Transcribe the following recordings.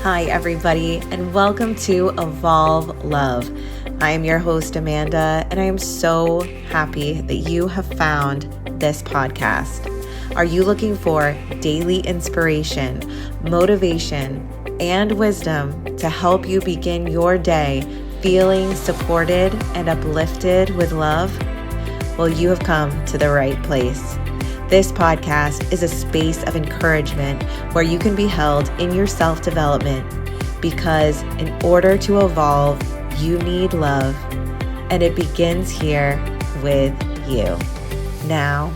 Hi, everybody, and welcome to Evolve Love. I am your host, Amanda, and I am so happy that you have found this podcast. Are you looking for daily inspiration, motivation, and wisdom to help you begin your day feeling supported and uplifted with love? Well, you have come to the right place. This podcast is a space of encouragement where you can be held in your self-development because in order to evolve, you need love, and it begins here with you. Now,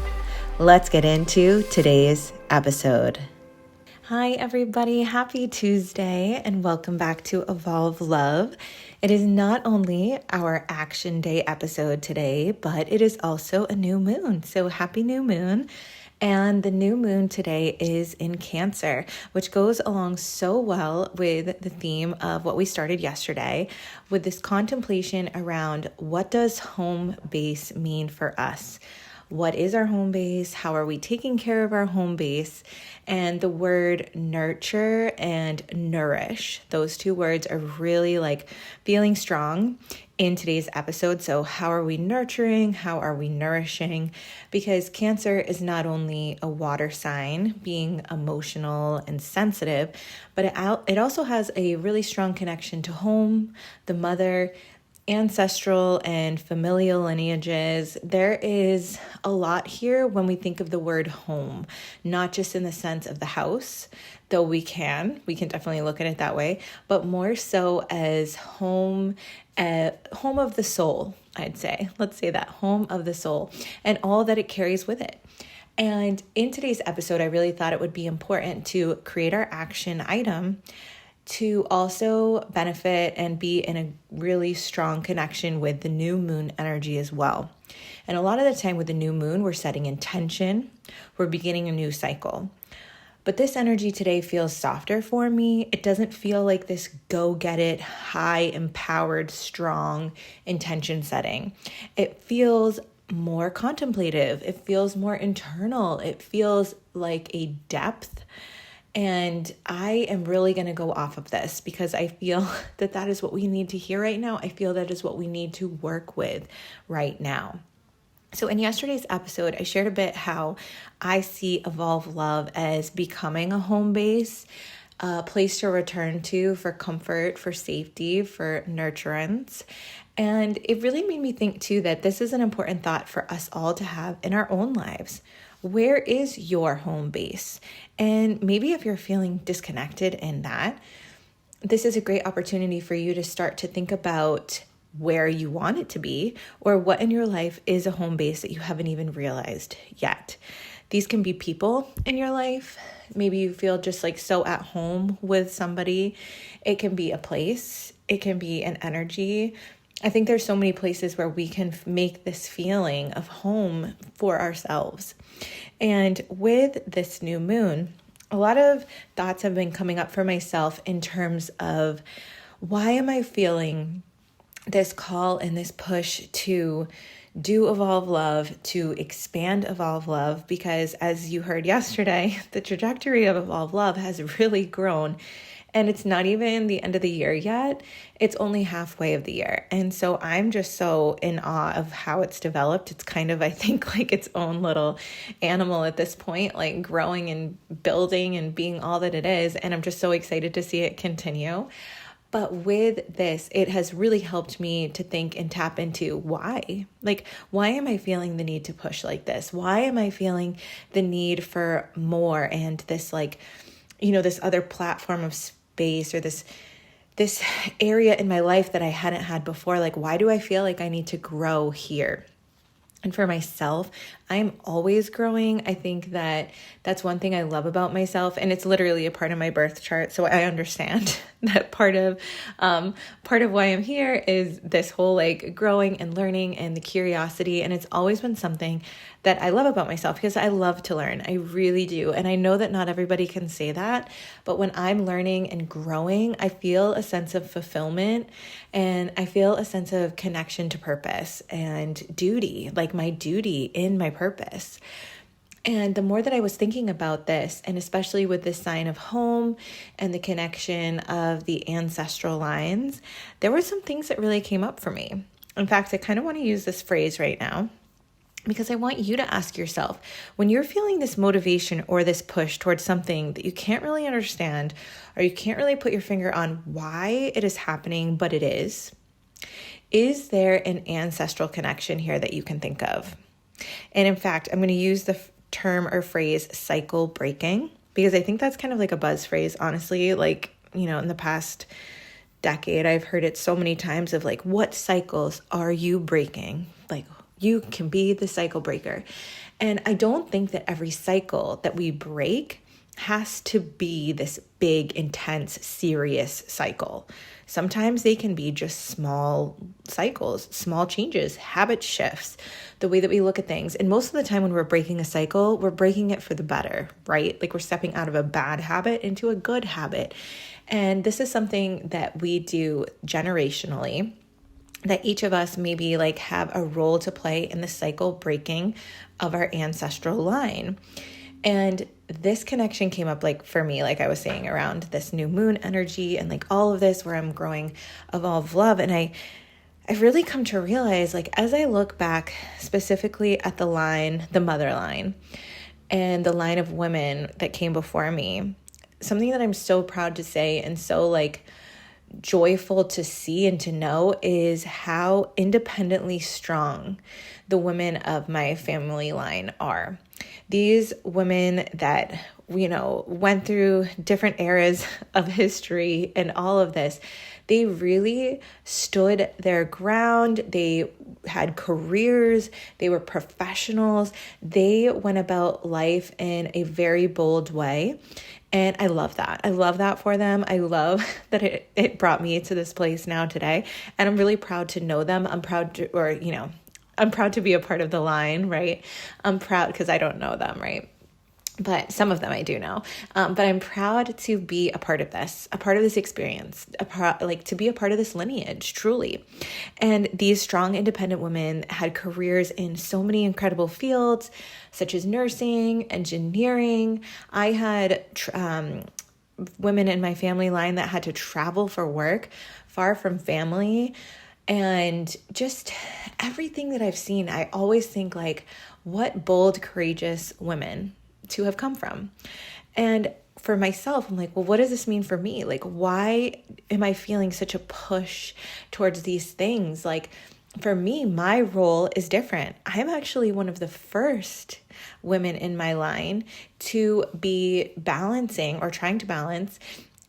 let's get into today's episode. Hi, everybody. Happy Tuesday, and welcome back to Evolve Love. It is not only our Action Day episode today, but it is also a new moon. So happy new moon. And the new moon today is in Cancer, which goes along so well with the theme of what we started yesterday with this contemplation around what does home base mean for us? What is our home base? How are we taking care of our home base? And the word nurture and nourish, those two words are really feeling strong in today's episode. So how are we nurturing? How are we nourishing? Because Cancer is not only a water sign, being emotional and sensitive, but it also has a really strong connection to home, the mother, ancestral and familial lineages. There is a lot here when we think of the word home, not just in the sense of the house, though we can definitely look at it that way, but more so as home of the soul, I'd say. Let's say that, home of the soul, and all that it carries with it. And in today's episode, I really thought it would be important to create our action item to also benefit and be in a really strong connection with the new moon energy as well. And a lot of the time with the new moon, we're setting intention, we're beginning a new cycle. But this energy today feels softer for me. It doesn't feel like this go-get-it, high, empowered, strong intention setting. It feels more contemplative. It feels more internal. It feels like a depth. And I am really going to go off of this because I feel that is what we need to hear right now. I feel that is what we need to work with right now. So in yesterday's episode, I shared a bit how I see Evolve Love as becoming a home base, a place to return to for comfort, for safety, for nurturance. And it really made me think too that this is an important thought for us all to have in our own lives. Where is your home base? And maybe if you're feeling disconnected in that, this is a great opportunity for you to start to think about where you want it to be or what in your life is a home base that you haven't even realized yet. These can be people in your life. Maybe you feel just so at home with somebody. It can be a place. It can be an energy. I think there's so many places where we can make this feeling of home for ourselves. And with this new moon, a lot of thoughts have been coming up for myself in terms of why am I feeling this call and this push to do Evolve Love, to expand Evolve Love, because as you heard yesterday, the trajectory of Evolve Love has really grown. And it's not even the end of the year yet. It's only halfway of the year. And so I'm just so in awe of how it's developed. It's kind of, I think, like its own little animal at this point, like growing and building and being all that it is. And I'm just so excited to see it continue. But with this, it has really helped me to think and tap into why. Why am I feeling the need to push like this? Why am I feeling the need for more and this this other platform of space or this area in my life that I hadn't had before? Why do I feel like I need to grow here? And for myself, I'm always growing. I think that's one thing I love about myself, and it's literally a part of my birth chart. So I understand that part of why I'm here is this whole growing and learning and the curiosity. And it's always been something that I love about myself because I love to learn. I really do. And I know that not everybody can say that, but when I'm learning and growing, I feel a sense of fulfillment and I feel a sense of connection to purpose and duty, my duty in my purpose. And the more that I was thinking about this, and especially with this sign of home and the connection of the ancestral lines, there were some things that really came up for me. In fact, I kind of want to use this phrase right now because I want you to ask yourself, when you're feeling this motivation or this push towards something that you can't really understand, or you can't really put your finger on why it is happening, but it is there an ancestral connection here that you can think of? And in fact, I'm going to use the term or phrase cycle breaking, because I think that's kind of like a buzz phrase, honestly. Like, in the past decade, I've heard it so many times of like, what cycles are you breaking? Like, you can be the cycle breaker. And I don't think that every cycle that we break has to be this big, intense, serious cycle. Sometimes they can be just small cycles, small changes, habit shifts, the way that we look at things. And most of the time when we're breaking a cycle, we're breaking it for the better, right? Like we're stepping out of a bad habit into a good habit. And this is something that we do generationally, that each of us maybe like have a role to play in the cycle breaking of our ancestral line. And this connection came up like for me, like I was saying, around this new moon energy and like all of this where I'm growing evolve love. And I've really come to realize, like, as I look back specifically at the line, the mother line, and the line of women that came before me, something that I'm so proud to say and so like joyful to see and to know is how independently strong the women of my family line are. These women that, went through different eras of history and all of this, they really stood their ground. They had careers. They were professionals. They went about life in a very bold way. And I love that. I love that for them. I love that it brought me to this place now today. And I'm really proud to know them. I'm proud to, I'm proud to be a part of the line, right? I'm proud because I don't know them, right? But some of them I do know. But I'm proud to be a part of this experience, to be a part of this lineage, truly. And these strong, independent women had careers in so many incredible fields, such as nursing, engineering. I had women in my family line that had to travel for work, far from family. And just everything that I've seen, I always think like, what bold, courageous women to have come from. And for myself, I'm like, well, what does this mean for me? Like, why am I feeling such a push towards these things? Like, for me, my role is different. I'm actually one of the first women in my line to be balancing or trying to balance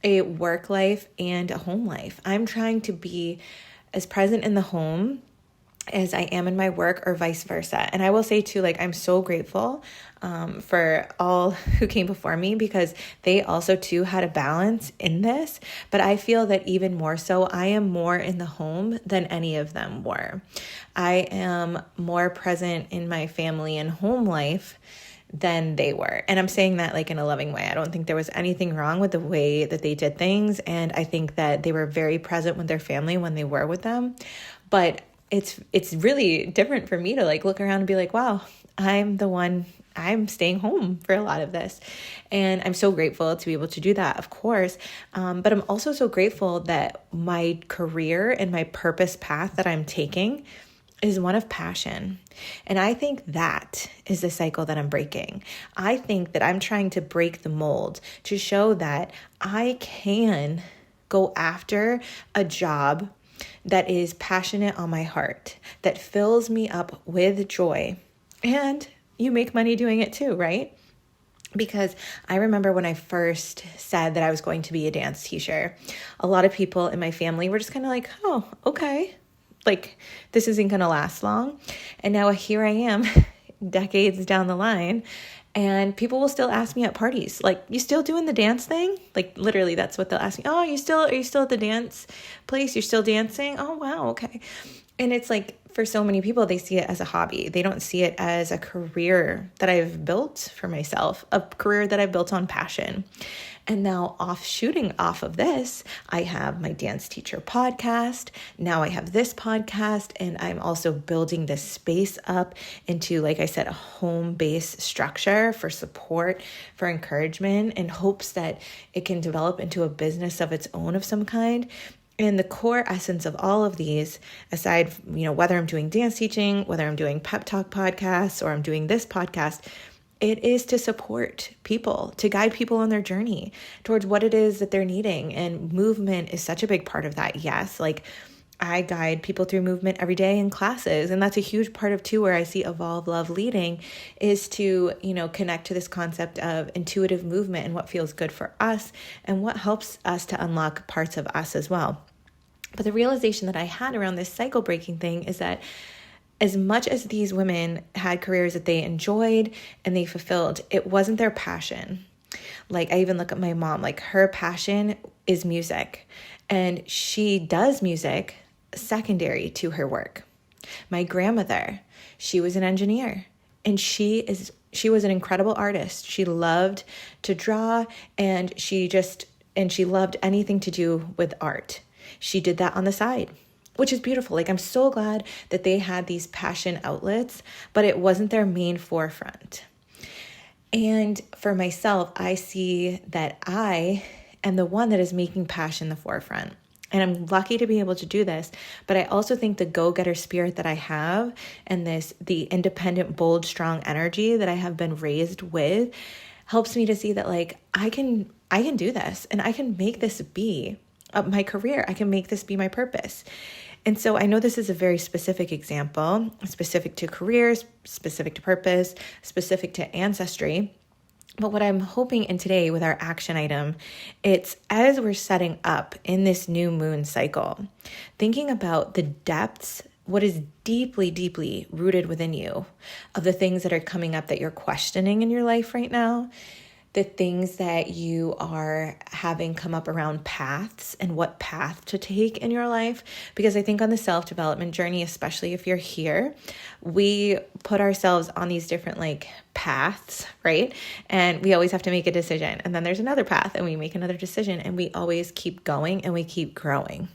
a work life and a home life. I'm trying to be as present in the home as I am in my work, or vice versa. And I will say too, like, I'm so grateful for all who came before me, because they also too had a balance in this. But I feel that even more so, I am more in the home than any of them were. I am more present in my family and home life than they were. And I'm saying that like in a loving way. I don't think there was anything wrong with the way that they did things. And I think that they were very present with their family when they were with them. But it's really different for me to like look around and be like, wow, I'm staying home for a lot of this. And I'm so grateful to be able to do that, of course. But I'm also so grateful that my career and my purpose path that I'm taking is one of passion. And I think that is the cycle that I'm breaking. I think that I'm trying to break the mold to show that I can go after a job that is passionate on my heart, that fills me up with joy. And you make money doing it too, right? Because I remember when I first said that I was going to be a dance teacher, a lot of people in my family were just kind of like, oh, okay. Like, this isn't going to last long. And now here I am decades down the line, and people will still ask me at parties, like, you still doing the dance thing? Like, literally, that's what they'll ask me. Oh, are you still at the dance place? You're still dancing? Oh, wow. Okay. And it's like, for so many people, they see it as a hobby. They don't see it as a career that I've built for myself, a career that I've built on passion. And now shooting off of this, I have my dance teacher podcast. Now I have this podcast, and I'm also building this space up into, like I said, a home-based structure for support, for encouragement, in hopes that it can develop into a business of its own of some kind. And the core essence of all of these, aside, whether I'm doing dance teaching, whether I'm doing pep talk podcasts, or I'm doing this podcast, it is to support people, to guide people on their journey towards what it is that they're needing. And movement is such a big part of that. Yes, like I guide people through movement every day in classes. And that's a huge part of too, where I see Evolve Love leading, is to, connect to this concept of intuitive movement and what feels good for us and what helps us to unlock parts of us as well. But the realization that I had around this cycle breaking thing is that as much as these women had careers that they enjoyed and they fulfilled, it wasn't their passion. Like I even look at my mom, like her passion is music, and she does music secondary to her work. My grandmother, she was an engineer, and she was an incredible artist. She loved to draw, and she loved anything to do with art. She did that on the side, which is beautiful. Like I'm so glad that they had these passion outlets, but it wasn't their main forefront. And for myself, I see that I am the one that is making passion the forefront. And I'm lucky to be able to do this, but I also think the go-getter spirit that I have and the independent, bold, strong energy that I have been raised with helps me to see that like I can do this, and I can make this be my career. I can make this be my purpose. And so I know this is a very specific example, specific to careers, specific to purpose, specific to ancestry. But what I'm hoping in today with our action item, it's as we're setting up in this new moon cycle, thinking about the depths, what is deeply, deeply rooted within you, of the things that are coming up that you're questioning in your life right now, the things that you are having come up around paths and what path to take in your life. Because I think on the self-development journey, especially if you're here, we put ourselves on these different paths, right? And we always have to make a decision. And then there's another path and we make another decision, and we always keep going and we keep growing.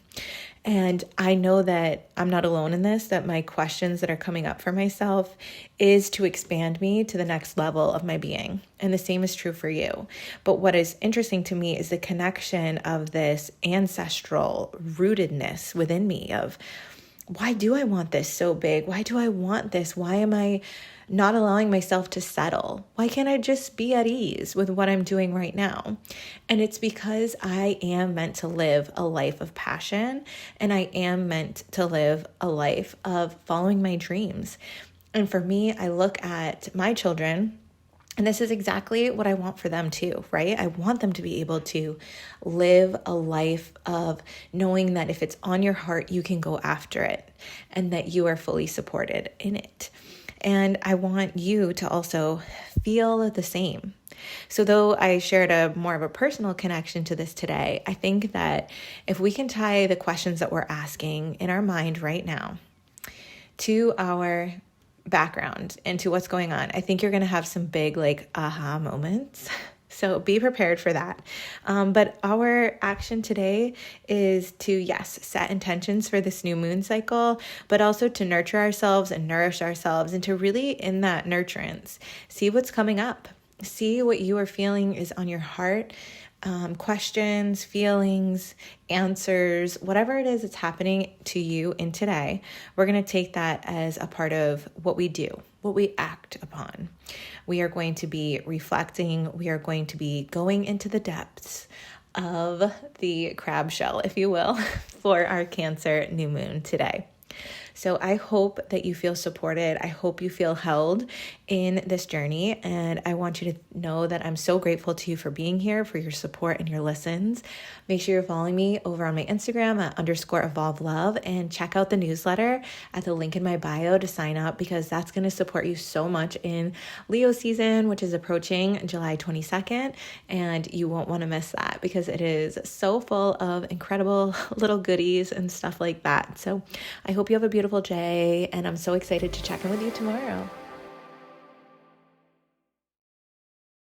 And I know that I'm not alone in this, that my questions that are coming up for myself is to expand me to the next level of my being. And the same is true for you. But what is interesting to me is the connection of this ancestral rootedness within me of, why do I want this so big? Why do I want this? Why am I not allowing myself to settle? Why can't I just be at ease with what I'm doing right now? And it's because I am meant to live a life of passion, and I am meant to live a life of following my dreams. And for me, I look at my children, and this is exactly what I want for them too, right? I want them to be able to live a life of knowing that if it's on your heart, you can go after it, and that you are fully supported in it. And I want you to also feel the same. So though I shared a more of a personal connection to this today, I think that if we can tie the questions that we're asking in our mind right now to our background and to what's going on, I think you're going to have some big aha moments. So be prepared for that. But our action today is to, yes, set intentions for this new moon cycle, but also to nurture ourselves and nourish ourselves, and to really, in that nurturance, see what's coming up. See what you are feeling is on your heart. Questions, feelings, answers, whatever it is that's happening to you in today, we're going to take that as a part of what we do, what we act upon. We are going to be reflecting. We are going to be going into the depths of the crab shell, if you will, for our Cancer new moon today. So I hope that you feel supported. I hope you feel held in this journey. And I want you to know that I'm so grateful to you for being here, for your support and your listens. Make sure you're following me over on my Instagram at _evolvelove, and check out the newsletter at the link in my bio to sign up, because that's going to support you so much in Leo season, which is approaching July 22nd. And you won't want to miss that, because it is so full of incredible little goodies and stuff like that. So I hope you have a beautiful day, and I'm so excited to check in with you tomorrow.